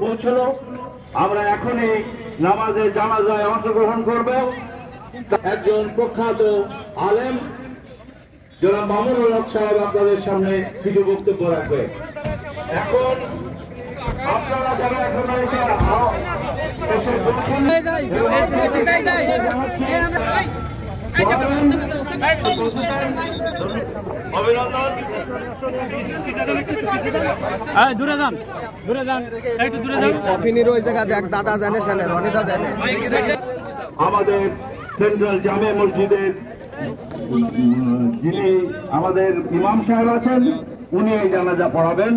পৌঁছলো, আমরা এখনই নামাজে জানাজায় অংশগ্রহণ করব। একজন প্রখ্যাত আলেম জনাব মামুনুল হক সাহেব আপনাদের সামনে কিছু বক্তব্য রাখবে। এখন আপনারা যারা এখনো অভিনন্দন। দূরে যান, দূরে যান, একটু দূরে যান। কফিনির ওই জায়গা দেখ, দাদা জানে শানে, রনিদা জানে। আমাদের সেন্ট্রাল জামে মসজিদের যিনি আমাদের ইমাম সাহেব আছেন, উনি এই জানাজা পড়াবেন।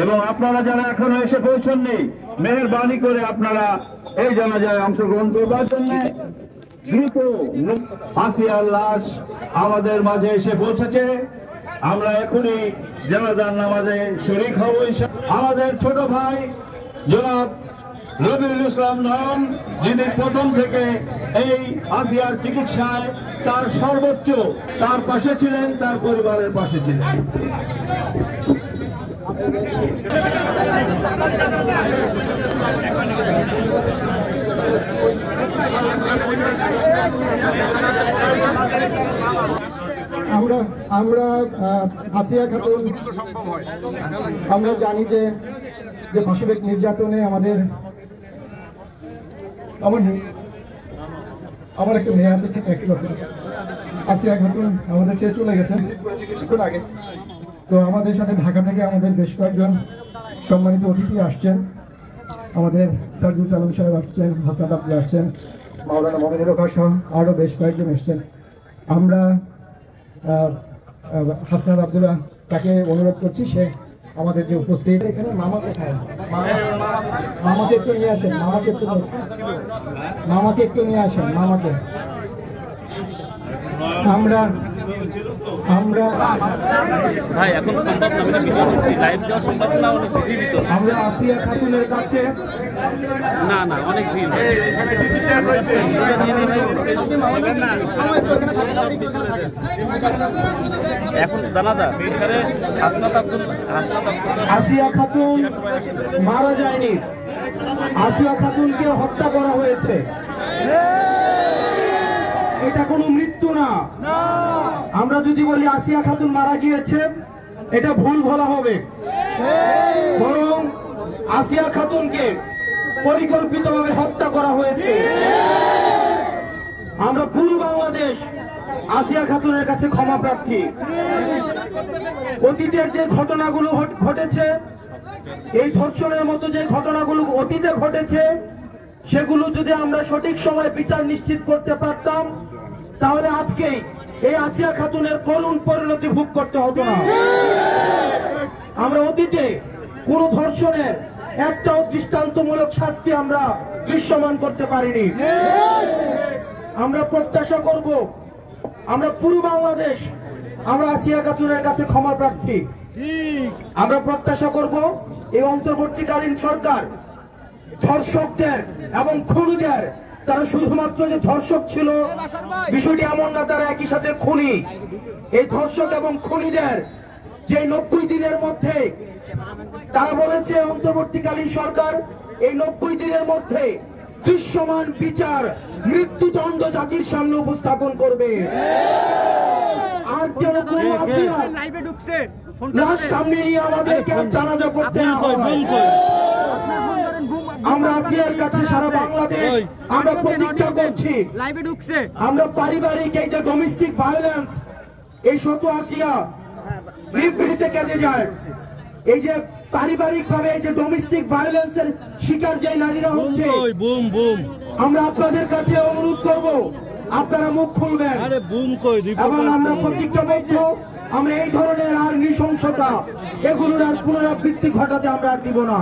এবং আপনারা যারা এখনো এসে পৌঁছননি, মেহেরবানি করে আপনারা এই জানাজায় অংশগ্রহণ করবার জন্য দ্রুত। আসিয়ার লাশ আমাদের মাঝে এসে পৌঁছেছে, আমরা এখনই জানাজার নামাজে শরীক হব। আমাদের ছোট ভাই জনাব রবিউল ইসলাম নয়ন, যিনি প্রথম থেকে এই আসিয়ার চিকিৎসায় তার সর্বোচ্চ তার পাশে ছিলেন, তার পরিবারের পাশে ছিলেন। আমরা আসিয়া খাতুন, আমরা জানি যে পাশবিক নির্যাতনে আমাদের আমার একটা মেয়ে আছে, ঠিক একই বছর। আসিয়া খাতুন আমাদের ছেড়ে চলে গেছেন কিছুক্ষণ আগে। তো আমাদের সাথে ঢাকা থেকে আমাদের বেশ কয়েকজন সম্মানিত অতিথি আসছেন। আমাদের সার্জিস আলম সাহেব আসছেন, হাসনাত আব্দুল্লাহ আসছেন, মাওলানা মোমিনুল হক সহ আরও বেশ কয়েকজন এসছেন। আমরা হাসনাত আব্দুল্লাহ তাকে অনুরোধ করছি, সে আমাদের যে উপস্থিত এখানে মামাকে খায়, মামাকে একটু নিয়ে আসেন, মামাকে একটু নিয়ে আসেন, মামাকে। আমরা ভাই এখন সম্ভব না, লাইভ যাওয়া সম্ভব না, অনেক ভিড়। আমরা আসিয়া খাতুনের কাছে না না, অনেক ভিড়। এখন জানাজা এখানে আসিয়া খাতুন মারা যায়নি, আসিয়া খাতুনকে হত্যা করা হয়েছে। এটা কোনো মৃত্যু না। আমরা যদি বলি আসিয়া খাতুন মারা গিয়েছে, এটা ভুল বলা হবে। বরং আসিয়া খাতুনকে পরিকল্পিতভাবে হত্যা করা হয়েছে। আমরা পুরো বাংলাদেশ আসিয়া খাতুনের কাছে ক্ষমা প্রার্থী। অতীতের যে ঘটনাগুলো ঘটেছে, এই ধর্ষণের মতো যে ঘটনাগুলো অতীতে ঘটেছে, সেগুলো যদি আমরা সঠিক সময়ে বিচার নিশ্চিত করতে পারতাম, তাহলে আজকে এই আসিয়া খাতুনের করুণ পরিণতি ভোগ করতে হতো না। আমরা অতীতে কোন ধর্ষণের একটাও দৃষ্টান্তমূলক শাস্তি আমরা দৃশ্যমান করতে পারিনি। আমরা প্রত্যাশা করব, আমরা পুরো বাংলাদেশ আমরা আসিয়া খাতুনের কাছে ক্ষমা প্রার্থী। আমরা প্রত্যাশা করব এই অন্তর্বর্তীকালীন সরকার ধর্ষকদের এবং খুনিদের, তারা শুধুমাত্র যে ধর্ষক ছিল বিষয়টি এমন না, তারা একই সাথে খুনি। এই ধর্ষক এবং খুনিদের যে 90 দিনের মধ্যে, তারা বলেছে অন্তর্বর্তীকালীন সরকার এই 90 দিনের মধ্যে দৃশ্যমান বিচার মৃত্যুদণ্ড জাতির সামনে উপস্থাপন করবে। আর যেন কোনো আসিয়া সামনে নিয়ে আমাদেরকে জানাজা করতে আমরা আসিয়ার কাছে সারা বাংলাদেশ আমরা প্রতিজ্ঞা করছি, আমরা পারিবারিক এই যে ডোমেস্টিক ভায়োলেন্স, এই শত আসিয়া বিবৃতিতে কেটে যায়। এই যে পারিবারিক ভাবে যে ডোমেস্টিক ভায়োলেন্সের শিকার যে নারীরা হচ্ছে, আমরা আপনাদের কাছে অনুরোধ করব, আপনারা মুখ খুলবেন এবং আমরা প্রতিজ্ঞাবদ্ধ, আমরা এই ধরনের আর নৃশংসতা এগুলোর আর পুনরাবৃত্তি ঘটাতে আমরা আর দিব না।